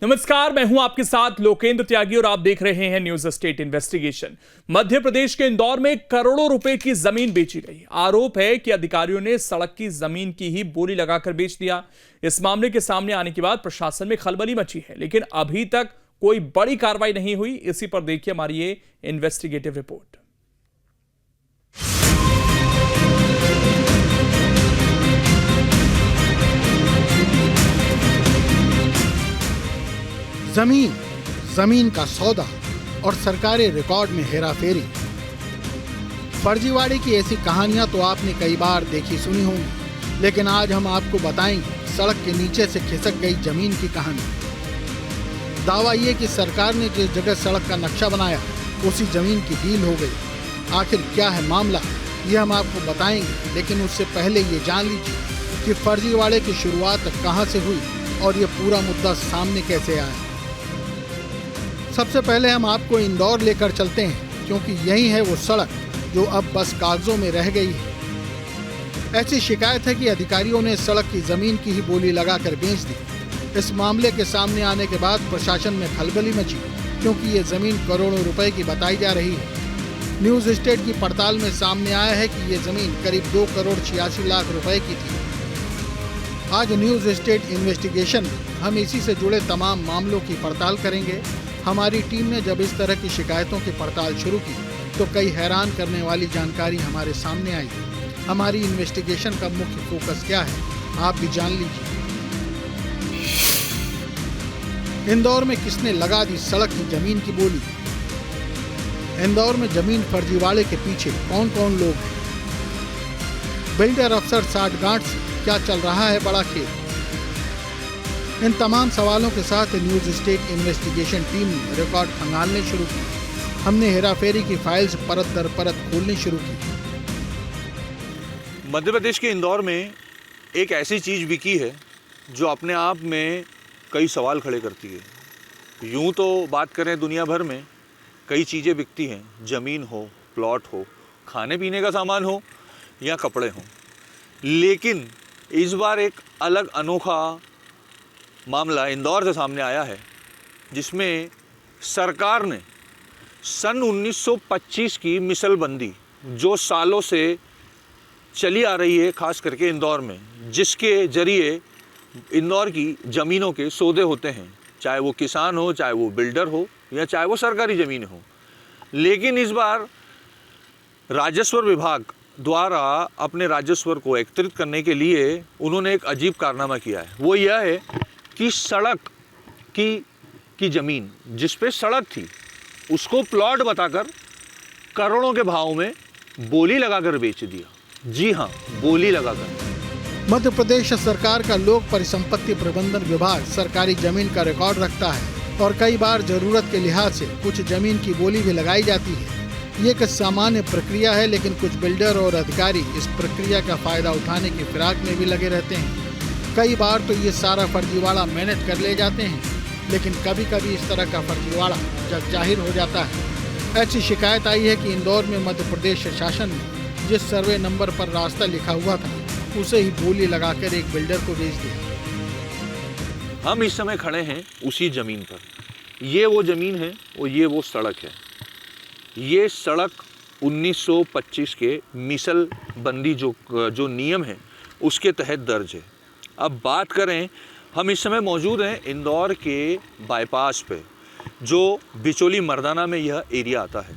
नमस्कार, मैं हूं आपके साथ लोकेंद्र त्यागी और आप देख रहे हैं news state investigation. Madhya Pradesh के इंदौर में करोड़ों रुपए की जमीन बेची गई। आरोप है कि अधिकारियों ने सड़क की जमीन की ही बोली लगाकर बेच दिया। इस मामले के सामने आने के बाद प्रशासन में खलबली मची है, लेकिन अभी तक कोई बड़ी कार्रवाई नहीं हुई। इसी पर देखिए हमारी ये इन्वेस्टिगेटिव रिपोर्ट। जमीन का सौदा और सरकारी रिकॉर्ड में हेराफेरी। फर्जीवाड़े की ऐसी कहानियां तो आपने कई बार देखी सुनी होंगी, लेकिन आज हम आपको बताएंगे सड़क के नीचे से खिसक गई जमीन की कहानी। दावा ये कि सरकार ने जिस जगह सड़क का नक्शा बनाया उसी जमीन की डील हो गई। आखिर क्या है मामला, ये हम आपको बताएंगे, लेकिन उससे पहले ये जान लीजिए कि फर्जीवाड़े की शुरुआत कहां से हुई और ये पूरा मुद्दा सामने कैसे आया। सबसे पहले हम आपको इंदौर लेकर चलते हैं, क्योंकि यही है वो सड़क जो अब बस कागजों में रह गई है। ऐसी शिकायत है कि अधिकारियों ने सड़क की जमीन की ही बोली लगाकर बेच दी। इस मामले के सामने आने के बाद प्रशासन में खलबली मची, क्योंकि ये जमीन करोड़ों रुपए की बताई जा रही है। न्यूज स्टेट की पड़ताल में सामने आया है कि ये जमीन करीब 2 करोड़ 86 लाख रुपए की थी। आज न्यूज स्टेट इन्वेस्टिगेशन में हम इसी से जुड़े तमाम मामलों की पड़ताल करेंगे। हमारी टीम ने जब इस तरह की शिकायतों की पड़ताल शुरू की तो कई हैरान करने वाली जानकारी हमारे सामने आई। हमारी इन्वेस्टिगेशन का मुख्य फोकस क्या है, आप भी जान लीजिए। इंदौर में किसने लगा दी सड़क की जमीन की बोली? इंदौर में जमीन फर्जीवाड़े के पीछे कौन कौन लोग हैं? बिल्डर अफसर साठगांठ से क्या चल रहा है बड़ा खेल? इन तमाम सवालों के साथ न्यूज स्टेट इन्वेस्टिगेशन टीम ने रिकॉर्ड खंगालने शुरू किए। हमने हेराफेरी की फाइल्स परत दर परत खोलनी शुरू की। मध्य प्रदेश के इंदौर में एक ऐसी चीज़ बिकी है जो अपने आप में कई सवाल खड़े करती है। यूँ तो बात करें दुनिया भर में कई चीज़ें बिकती हैं, ज़मीन हो, प्लॉट हो, खाने पीने का सामान हो या कपड़े हों, लेकिन इस बार एक अलग अनोखा मामला इंदौर से सामने आया है, जिसमें सरकार ने सन 1925 की मिसलबंदी जो सालों से चली आ रही है, खास करके इंदौर में, जिसके जरिए इंदौर की ज़मीनों के सौदे होते हैं, चाहे वो किसान हो, चाहे वो बिल्डर हो या चाहे वो सरकारी ज़मीन हो। लेकिन इस बार राजस्व विभाग द्वारा अपने राजस्व को एकत्रित करने के लिए उन्होंने एक अजीब कारनामा किया है। वो यह है कि सड़क की ज़मीन जिस पे सड़क थी उसको प्लॉट बताकर करोड़ों के भाव में बोली लगाकर बेच दिया। जी हाँ, बोली लगाकर। मध्य प्रदेश सरकार का लोक परिसंपत्ति प्रबंधन विभाग सरकारी जमीन का रिकॉर्ड रखता है और कई बार जरूरत के लिहाज से कुछ जमीन की बोली भी लगाई जाती है। ये एक सामान्य प्रक्रिया है, लेकिन कुछ बिल्डर और अधिकारी इस प्रक्रिया का फायदा उठाने की फिराक में भी लगे रहते हैं। कई बार तो ये सारा फर्जीवाड़ा मैनेज कर ले जाते हैं, लेकिन कभी कभी इस तरह का फर्जीवाड़ा जग जाहिर हो जाता है। ऐसी शिकायत आई है कि इंदौर में मध्य प्रदेश शासन ने जिस सर्वे नंबर पर रास्ता लिखा हुआ था उसे ही बोली लगाकर एक बिल्डर को बेच दिया। हम इस समय खड़े हैं उसी ज़मीन पर। ये वो ज़मीन है और ये वो सड़क है। ये सड़क 1925 के मिसलबंदी जो नियम है उसके तहत दर्ज है। अब बात करें, हम इस समय मौजूद हैं इंदौर के बाईपास पे, जो बिचौली मर्दाना में यह एरिया आता है।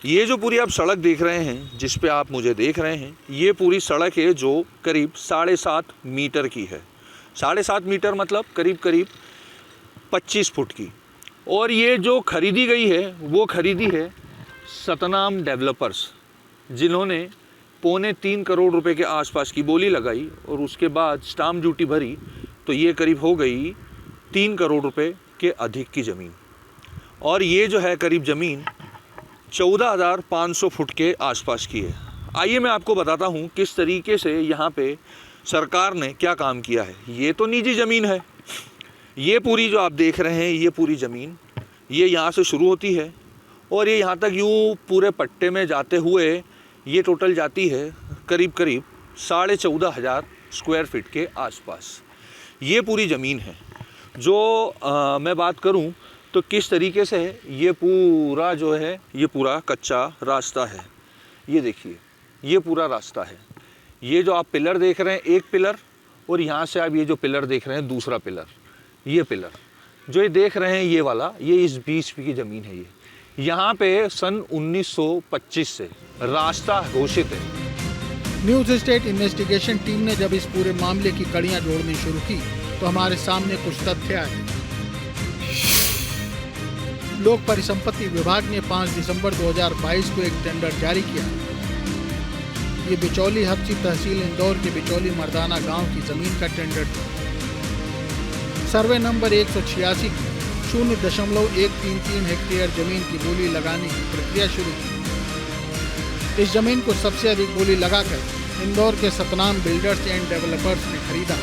ये जो पूरी आप सड़क देख रहे हैं, जिस पे आप मुझे देख रहे हैं, ये पूरी सड़क है जो करीब 7.5 मीटर की है। 7.5 मीटर मतलब करीब 25 फुट की। और ये जो खरीदी गई है वो खरीदी है सतनाम डेवलपर्स, जिन्होंने 2.25 करोड़ रुपए के आसपास की बोली लगाई और उसके बाद स्टाम्प ड्यूटी भरी, तो ये करीब हो गई 3 करोड़ रुपए के अधिक की ज़मीन। और ये जो है करीब ज़मीन 14,500 फुट के आसपास की है। आइए मैं आपको बताता हूँ किस तरीके से यहाँ पे सरकार ने क्या काम किया है। ये तो निजी ज़मीन है। ये पूरी जो आप देख रहे हैं, ये पूरी ज़मीन ये यहाँ से शुरू होती है और ये यहाँ तक यूँ पूरे पट्टे में जाते हुए ये टोटल जाती है करीब 14,500 स्क्वायर फीट के आसपास। ये पूरी ज़मीन है। जो मैं बात करूं तो किस तरीके से है, ये पूरा जो है ये पूरा कच्चा रास्ता है। ये देखिए ये पूरा रास्ता है। ये जो आप पिलर देख रहे हैं एक पिलर, और यहाँ से आप ये जो पिलर देख रहे हैं दूसरा पिलर, ये पिलर जो ये देख रहे हैं ये वाला, ये इस बीच की ज़मीन है। ये यहाँ पे सन 1925 से रास्ता घोषित है। न्यूज स्टेट इन्वेस्टिगेशन टीम ने जब इस पूरे मामले की कड़ियां जोड़नी शुरू की तो हमारे सामने कुछ तथ्य आए। लोक परिसंपत्ति विभाग ने 5 दिसंबर 2022 को एक टेंडर जारी किया। ये बिचौली हब्सी तहसील इंदौर के बिचौली मर्दाना गांव की जमीन का टेंडर था। सर्वे नंबर 186 की 0.133 हेक्टेयर जमीन की बोली लगाने की प्रक्रिया शुरू की। इस जमीन को सबसे अधिक बोली लगाकर इंदौर के सतनाम बिल्डर्स एंड डेवलपर्स ने खरीदा।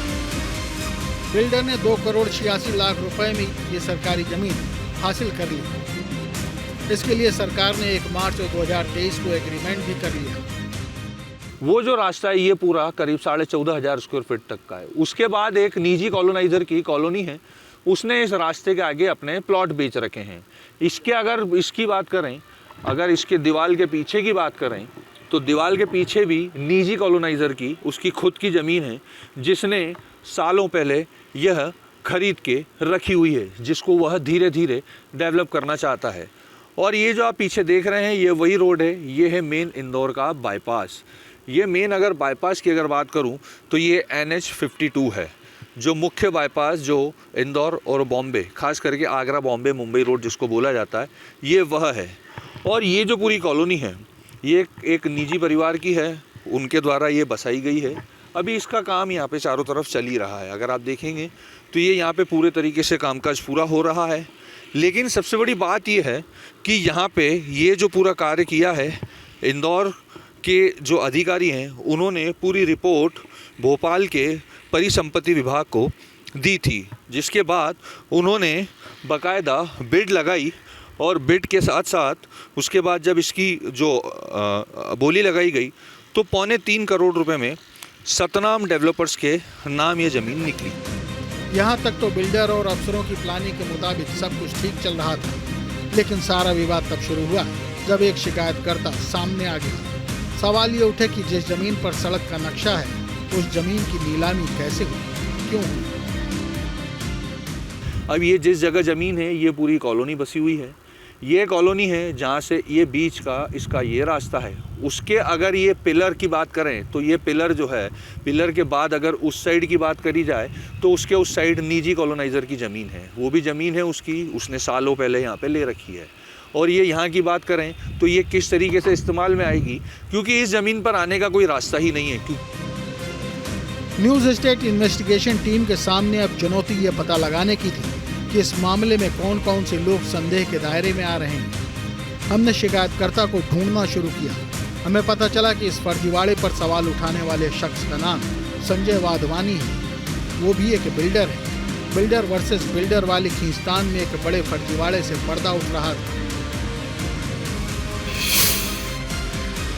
बिल्डर ने 2 करोड़ 86 लाख रुपए में ये सरकारी जमीन हासिल कर ली। इसके लिए सरकार ने 1 मार्च 2023 को एग्रीमेंट भी कर लिया। वो जो रास्ता है ये पूरा करीब 14,500 स्क्वायर फीट तक का है। उसके बाद एक निजी कॉलोनाइजर की कॉलोनी है, उसने इस रास्ते के आगे अपने प्लॉट बेच रखे हैं। इसके अगर इसकी बात करें, अगर इसके दीवार के पीछे की बात करें तो दीवार के पीछे भी निजी कॉलोनाइजर की उसकी खुद की ज़मीन है, जिसने सालों पहले यह खरीद के रखी हुई है, जिसको वह धीरे धीरे डेवलप करना चाहता है। और ये जो आप पीछे देख रहे हैं ये वही रोड है, ये है मेन इंदौर का बाईपास। ये मेन अगर बाईपास की अगर बात करूं तो ये NH52 है, जो मुख्य बाईपास जो इंदौर और बॉम्बे, खास करके आगरा बॉम्बे मुंबई रोड जिसको बोला जाता है, ये वह है। और ये जो पूरी कॉलोनी है ये एक निजी परिवार की है, उनके द्वारा ये बसाई गई है। अभी इसका काम यहाँ पे चारों तरफ चल ही रहा है। अगर आप देखेंगे तो ये यहाँ पे पूरे तरीके से कामकाज पूरा हो रहा है। लेकिन सबसे बड़ी बात ये है कि यहाँ पे ये जो पूरा कार्य किया है, इंदौर के जो अधिकारी हैं उन्होंने पूरी रिपोर्ट भोपाल के परिसंपत्ति विभाग को दी थी, जिसके बाद उन्होंने बाकायदा बिड लगाई। और बिड के साथ साथ उसके बाद जब इसकी जो बोली लगाई गई तो 3.25 करोड़ रुपए में सतनाम डेवलपर्स के नाम ये ज़मीन निकली। यहाँ तक तो बिल्डर और अफसरों की प्लानिंग के मुताबिक सब कुछ ठीक चल रहा था, लेकिन सारा विवाद तब शुरू हुआ जब एक शिकायतकर्ता सामने आ गया। सवाल ये उठे कि जिस जमीन पर सड़क का नक्शा है उस जमीन की नीलामी कैसे हुई, क्यों हुई? अब ये जिस जगह ज़मीन है ये पूरी कॉलोनी बसी हुई है। ये कॉलोनी है जहाँ से ये बीच का इसका ये रास्ता है। उसके अगर ये पिलर की बात करें तो ये पिलर जो है, पिलर के बाद अगर उस साइड की बात करी जाए तो उसके उस साइड निजी कॉलोनाइज़र की ज़मीन है। वो भी ज़मीन है उसकी, उसने सालों पहले यहाँ पे ले रखी है। और ये यहाँ की बात करें तो ये किस तरीके से इस्तेमाल में आएगी, क्योंकि इस ज़मीन पर आने का कोई रास्ता ही नहीं है। न्यूज स्टेट इन्वेस्टिगेशन टीम के सामने अब चुनौती ये पता लगाने की थी कि इस मामले में कौन कौन से लोग संदेह के दायरे में आ रहे हैं। हमने शिकायतकर्ता को ढूंढना शुरू किया। हमें पता चला कि इस फर्जीवाड़े पर सवाल उठाने वाले शख्स का नाम संजय वाधवानी है। वो भी एक बिल्डर है। बिल्डर वर्सेस बिल्डर वाले खींचतान में एक बड़े फर्जीवाड़े से पर्दा उठ रहा था।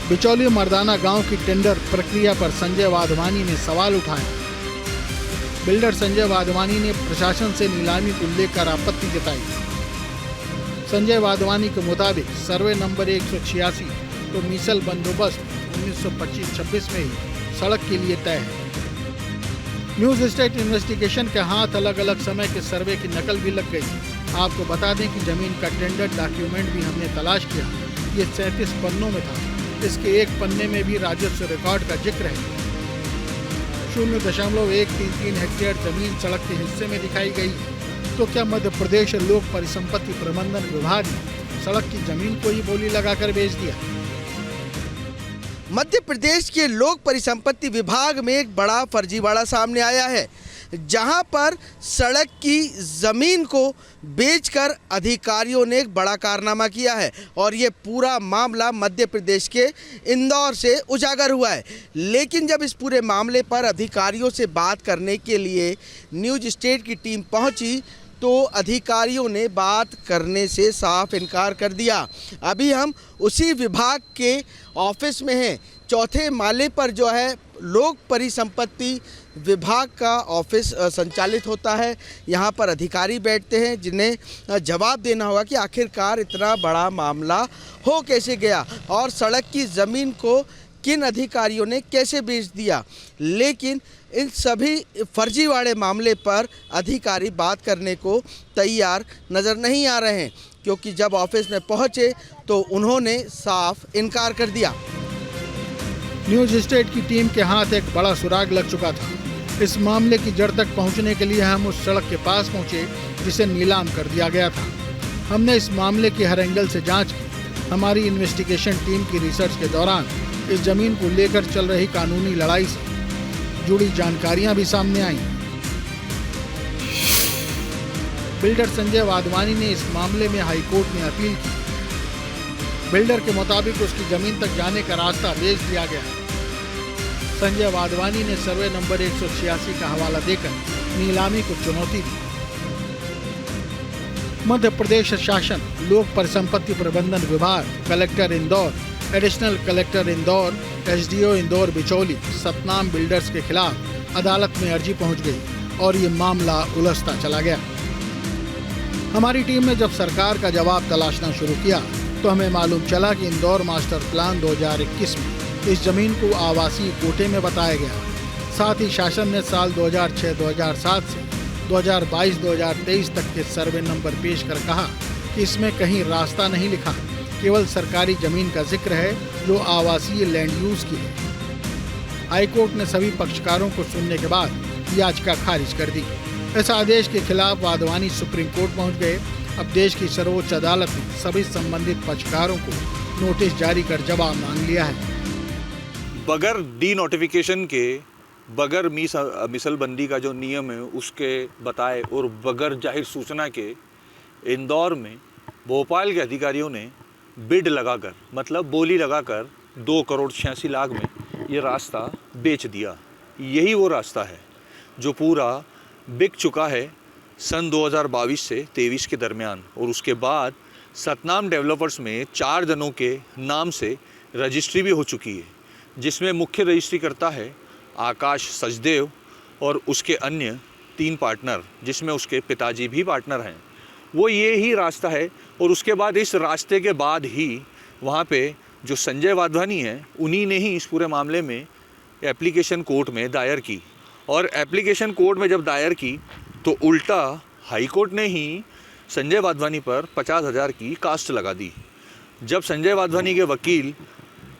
बिचौली मर्दाना गांव की टेंडर प्रक्रिया पर संजय वाधवानी ने सवाल उठाया। बिल्डर संजय वाधवानी ने प्रशासन से नीलामी को लेकर आपत्ति जताई। संजय वाधवानी के मुताबिक सर्वे नंबर 186 तो मिसल बंदोबस्त 1925-26 में ही सड़क के लिए तय है। न्यूज स्टेट इन्वेस्टिगेशन के हाथ अलग अलग समय के सर्वे की नकल भी लग गई। आपको बता दें कि जमीन का टेंडर डॉक्यूमेंट भी हमने तलाश किया। ये 37 पन्नों में था। इसके एक पन्ने में भी राजस्व रिकॉर्ड का जिक्र है। 0.133 हेक्टेयर जमीन सड़क के हिस्से में दिखाई गई। तो क्या मध्य प्रदेश लोक परिसंपत्ति प्रबंधन विभाग ने सड़क की जमीन को ही बोली लगाकर बेच दिया? मध्य प्रदेश के लोक परिसंपत्ति विभाग में एक बड़ा फर्जीवाड़ा सामने आया है, जहां पर सड़क की ज़मीन को बेचकर अधिकारियों ने एक बड़ा कारनामा किया है। और ये पूरा मामला मध्य प्रदेश के इंदौर से उजागर हुआ है। लेकिन जब इस पूरे मामले पर अधिकारियों से बात करने के लिए न्यूज स्टेट की टीम पहुंची तो अधिकारियों ने बात करने से साफ इनकार कर दिया। अभी हम उसी विभाग के ऑफिस में हैं। चौथे माले पर जो है लोक परिसंपत्ति विभाग का ऑफिस संचालित होता है। यहाँ पर अधिकारी बैठते हैं जिन्हें जवाब देना होगा कि आखिरकार इतना बड़ा मामला हो कैसे गया और सड़क की ज़मीन को किन अधिकारियों ने कैसे बेच दिया। लेकिन इन सभी फर्जीवाड़े मामले पर अधिकारी बात करने को तैयार नज़र नहीं आ रहे हैं, क्योंकि जब ऑफिस में पहुंचे तो उन्होंने साफ इनकार कर दिया। न्यूज स्टेट की टीम के हाथ एक बड़ा सुराग लग चुका था। इस मामले की जड़ तक पहुंचने के लिए हम उस सड़क के पास पहुंचे जिसे नीलाम कर दिया गया था। हमने इस मामले की हर एंगल से जांच की। हमारी इन्वेस्टिगेशन टीम की रिसर्च के दौरान इस जमीन को लेकर चल रही कानूनी लड़ाई से जुड़ी जानकारियां भी सामने आई। बिल्डर संजय वाधवानी ने इस मामले में हाईकोर्ट में अपील की। बिल्डर के मुताबिक उसकी जमीन तक जाने का रास्ता बेच दिया गया। संजय वाधवानी ने सर्वे नंबर 186 का हवाला देकर नीलामी को चुनौती दी। मध्य प्रदेश शासन, लोक परिसंपत्ति प्रबंधन विभाग, collector Indore, additional collector Indore, SDO Indore Bicholi, Satnam builders के खिलाफ अदालत में अर्जी पहुंच गई और ये मामला उलझता चला गया। हमारी टीम ने जब सरकार का जवाब तलाशना शुरू किया तो हमें मालूम चला कि इंदौर मास्टर प्लान 2021 में इस जमीन को आवासीय कोटे में बताया गया। साथ ही शासन ने साल 2006-2007 से 2022-2023 तक के सर्वे नंबर पेश कर कहा कि इसमें कहीं रास्ता नहीं लिखा, केवल सरकारी जमीन का जिक्र है जो आवासीय लैंड यूज की है। हाईकोर्ट ने सभी पक्षकारों को सुनने के बाद याचिका खारिज कर दी। इस आदेश के खिलाफ वाधवानी सुप्रीम कोर्ट पहुंच गए। अब देश की सर्वोच्च अदालत ने सभी संबंधित पक्षकारों को नोटिस जारी कर जवाब मांग लिया है। बगैर डी नोटिफिकेशन के, बगैर मिसलबंदी का जो नियम है उसके बताए और बगैर जाहिर सूचना के इंदौर में भोपाल के अधिकारियों ने बिड लगाकर, मतलब बोली लगाकर 2,86,00,000 में ये रास्ता बेच दिया। यही वो रास्ता है जो पूरा बिक चुका है सन 2022 से 23 के दरमियान। और उसके बाद सतनाम डेवलपर्स में 4 जनों के नाम से रजिस्ट्री भी हो चुकी है, जिसमें मुख्य रजिस्ट्री करता है आकाश सचदेव और उसके अन्य 3 पार्टनर, जिसमें उसके पिताजी भी पार्टनर हैं। वो ये ही रास्ता है। और उसके बाद इस रास्ते के बाद ही वहाँ पे जो संजय वाधवानी हैं, उन्हीं ने ही इस पूरे मामले में एप्लीकेशन कोर्ट में दायर की। और एप्लीकेशन कोर्ट में जब दायर की तो उल्टा हाई कोर्ट ने ही संजय वाधवानी पर 50,000 की कास्ट लगा दी। जब संजय वाधवानी के वकील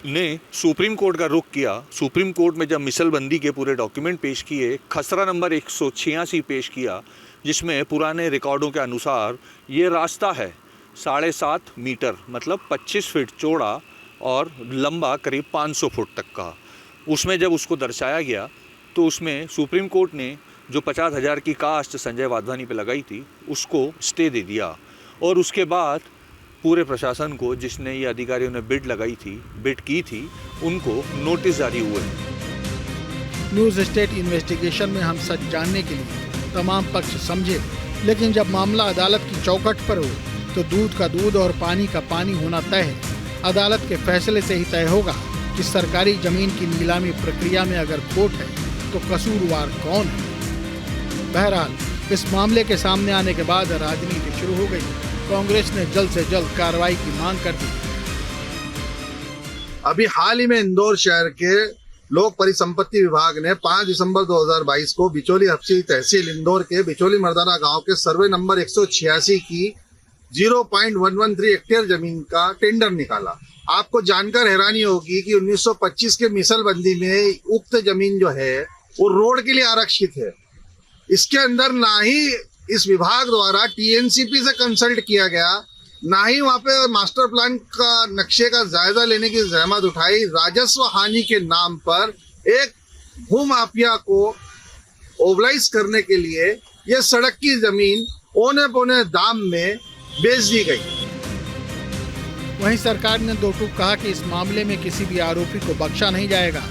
ने सुप्रीम कोर्ट का रुख किया, सुप्रीम कोर्ट में जब मिसलबंदी के पूरे डॉक्यूमेंट पेश किए, खसरा नंबर 186 पेश किया, जिसमें पुराने रिकॉर्डों के अनुसार ये रास्ता है 7.5 मीटर, मतलब 25 फीट चौड़ा और लंबा करीब 500 फुट तक का। उसमें जब उसको दर्शाया गया तो उसमें सुप्रीम कोर्ट ने जो 50,000 की कास्ट संजय वाधवानी पे लगाई थी उसको स्टे दे दिया। और उसके बाद पूरे प्रशासन को, जिसने ये अधिकारियों ने बिड लगाई थी, बिड की थी, उनको नोटिस जारी हुए। न्यूज स्टेट इन्वेस्टिगेशन में हम सच जानने के लिए तमाम पक्ष समझे, लेकिन जब मामला अदालत की चौखट पर हो तो दूध का दूध और पानी का पानी होना तय है। अदालत के फैसले से ही तय होगा कि सरकारी जमीन की नीलामी प्रक्रिया में अगर खोट है तो कसूरवार कौन है। बहरहाल इस मामले के सामने आने के बाद राजनीति शुरू हो गई। कांग्रेस ने जल्द से जल्द कार्रवाई की मांग कर दी। अभी हाल ही में इंदौर शहर के लोक परिसंपत्ति विभाग ने 5 दिसंबर 2022 को बिचौली हफ्सी तहसील इंदौर के बिचौली मर्दाना गांव के सर्वे नंबर 186 की 0.113 हेक्टेयर जमीन का टेंडर निकाला। आपको जानकर हैरानी होगी कि 1925 के मिसलबंदी में उक्त जमीन जो है वो रोड के लिए आरक्षित है। इसके अंदर ना ही इस विभाग द्वारा टीएनसीपी से कंसल्ट किया गया, ना ही वहाँ पे मास्टर प्लान का नक्शे का जायजा लेने की जहमत उठाई। राजस्व हानि के नाम पर एक भूमाफिया को ओबलाइज करने के लिए यह सड़क की जमीन औने पौने दाम में बेच दी गई। वहीं सरकार ने दो टूक कहा कि इस मामले में किसी भी आरोपी को बख्शा नहीं जाएगा।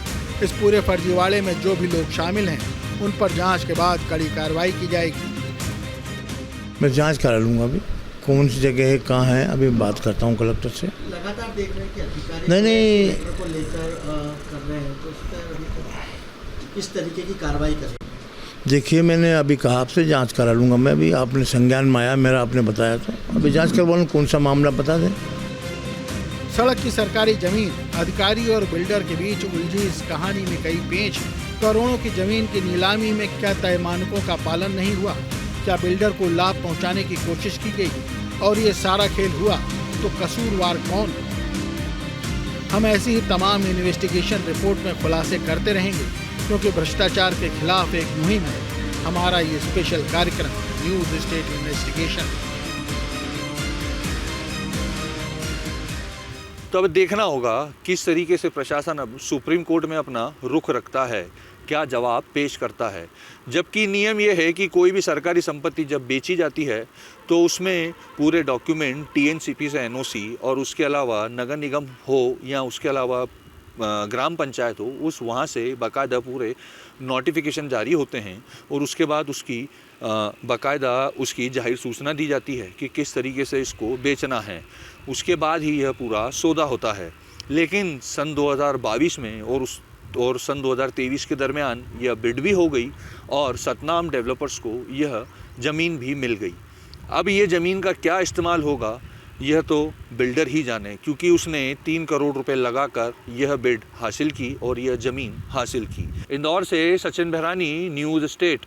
इस पूरे फर्जीवाड़े में जो भी लोग शामिल हैं उन पर जांच के बाद कड़ी कार्रवाई की जाएगी। मैं जांच करा लूंगा अभी कौन सी जगह है, कहाँ है, अभी बात करता हूँ कलेक्टर से। लगातार देख रहे हैं कि अधिकारी नहीं को लेकर कर रहे हैं, तो उस पर अभी किस तरीके की कार्रवाई कर रहे हैं? देखिए, मैंने अभी कहा आपसे जांच करा लूँगा मैं, अभी आपने संज्ञान में आया मेरा, आपने बताया तो अभी जांच करवा लूँ कौन सा मामला बता दें। सड़क की सरकारी जमीन, अधिकारी और बिल्डर के बीच उलझी इस कहानी में कई पेच हैं। करोड़ों की जमीन की नीलामी में क्या तय मानकों का पालन नहीं हुआ? क्या बिल्डर को लाभ पहुंचाने की कोशिश की गई? और ये सारा खेल हुआ तो कसूरवार कौन? हम ऐसी ही तमाम इन्वेस्टिगेशन रिपोर्ट में खुलासे करते रहेंगे, क्योंकि भ्रष्टाचार के खिलाफ एक मुहिम है हमारा ये स्पेशल कार्यक्रम न्यूज़ स्टेट इन्वेस्टिगेशन। तो अब देखना होगा किस तरीके से प्रशासन अब सुप्रीम कोर्ट में अपना रुख रखता है, क्या जवाब पेश करता है। जबकि नियम यह है कि कोई भी सरकारी संपत्ति जब बेची जाती है तो उसमें पूरे डॉक्यूमेंट TNCP से NOC और उसके अलावा नगर निगम हो या उसके अलावा ग्राम पंचायत हो, उस वहाँ से बाकायदा पूरे नोटिफिकेशन जारी होते हैं और उसके बाद उसकी बाकायदा उसकी जाहिर सूचना दी जाती है कि किस तरीके से इसको बेचना है। उसके बाद ही यह पूरा सौदा होता है। लेकिन सन 2022 में और सन 2023 के दरमियान यह बिड भी हो गई और सतनाम डेवलपर्स को यह ज़मीन भी मिल गई। अब ये ज़मीन का क्या इस्तेमाल होगा यह तो बिल्डर ही जाने, क्योंकि उसने 3 करोड़ रुपए लगाकर यह बिड हासिल की और यह ज़मीन हासिल की। इंदौर से सचिन बहरानी, न्यूज़ स्टेट।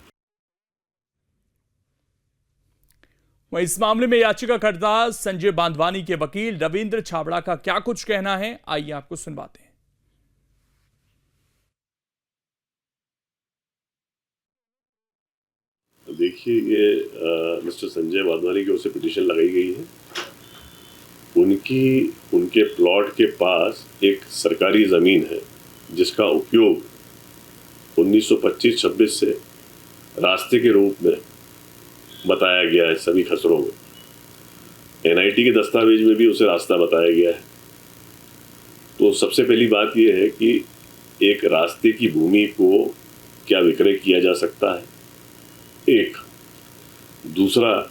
वहीं इस मामले में याचिकाकर्ता संजय बांधवानी के वकील रविंद्र छाबड़ा का क्या कुछ कहना है, आइए आपको सुनवाते हैं। देखिए, ये मिस्टर संजय बांधवानी की ओर से पिटीशन लगाई गई है। उनके प्लॉट के पास एक सरकारी ज़मीन है जिसका उपयोग 1925-26 से रास्ते के रूप में बताया गया है सभी खसरों में। NIT के दस्तावेज में भी उसे रास्ता बताया गया है। तो सबसे पहली बात यह है कि एक रास्ते की भूमि को क्या विक्रय किया जा सकता है, एक। दूसरा,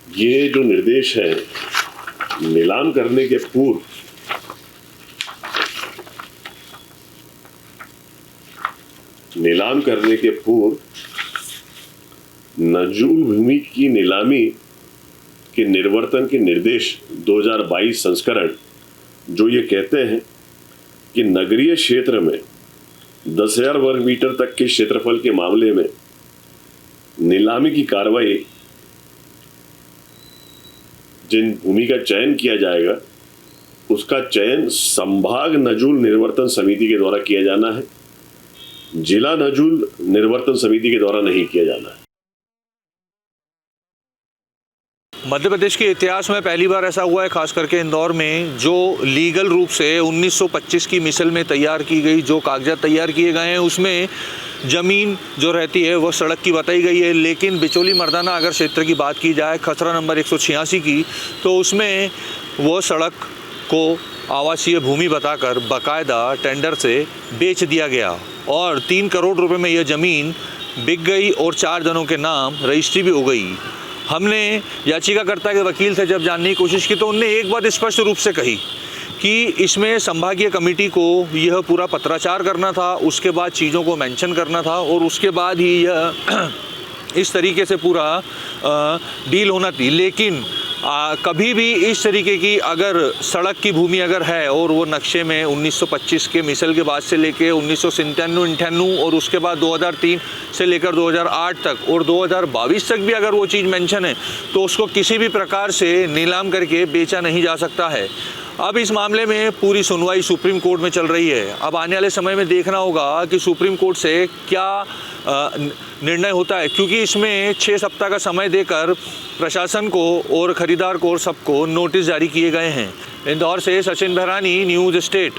ये जो निर्देश है नीलाम करने के पूर्व नजूल भूमि की नीलामी के निर्वर्तन के निर्देश 2022 संस्करण जो ये कहते हैं कि नगरीय क्षेत्र में 10,000 वर्ग मीटर तक के क्षेत्रफल के मामले में नीलामी की कार्रवाई जिन भूमि का चयन किया जाएगा उसका चयन संभाग नजूल निर्वर्तन समिति के द्वारा किया जाना है, जिला नजूल निर्वर्तन समिति के द्वारा नहीं किया जाना है। मध्य प्रदेश के इतिहास में पहली बार ऐसा हुआ है, खास करके इंदौर में, जो लीगल रूप से 1925 की मिसल में तैयार की गई जो कागजात तैयार किए गए हैं उसमें ज़मीन जो रहती है वह सड़क की बताई गई है। लेकिन बिचौली मर्दाना अगर क्षेत्र की बात की जाए, खसरा नंबर 186 की, तो उसमें वो सड़क को आवासीय भूमि बताकर बाकायदा टेंडर से बेच दिया गया और 3 करोड़ रुपए में यह ज़मीन बिक गई और 4 जनों के नाम रजिस्ट्री भी हो गई। हमने याचिकाकर्ता के वकील से जब जानने की कोशिश की तो उनने एक बात स्पष्ट रूप से कही कि इसमें संभागीय कमेटी को यह पूरा पत्राचार करना था, उसके बाद चीज़ों को मेंशन करना था और उसके बाद ही यह इस तरीके से पूरा डील होना थी। लेकिन कभी भी इस तरीके की अगर सड़क की भूमि अगर है और वो नक्शे में 1925 के मिसल के बाद से लेके 1997-98 और उसके बाद 2003 से लेकर 2008 तक और 2022 तक भी अगर वो चीज़ मेंशन है तो उसको किसी भी प्रकार से नीलाम करके बेचा नहीं जा सकता है। अब इस मामले में पूरी सुनवाई सुप्रीम कोर्ट में चल रही है। अब आने वाले समय में देखना होगा कि सुप्रीम कोर्ट से क्या निर्णय होता है, क्योंकि इसमें 6 सप्ताह का समय देकर प्रशासन को और खरीदार को और सबको नोटिस जारी किए गए हैं। इंदौर से सचिन बहरानी, न्यूज़ स्टेट।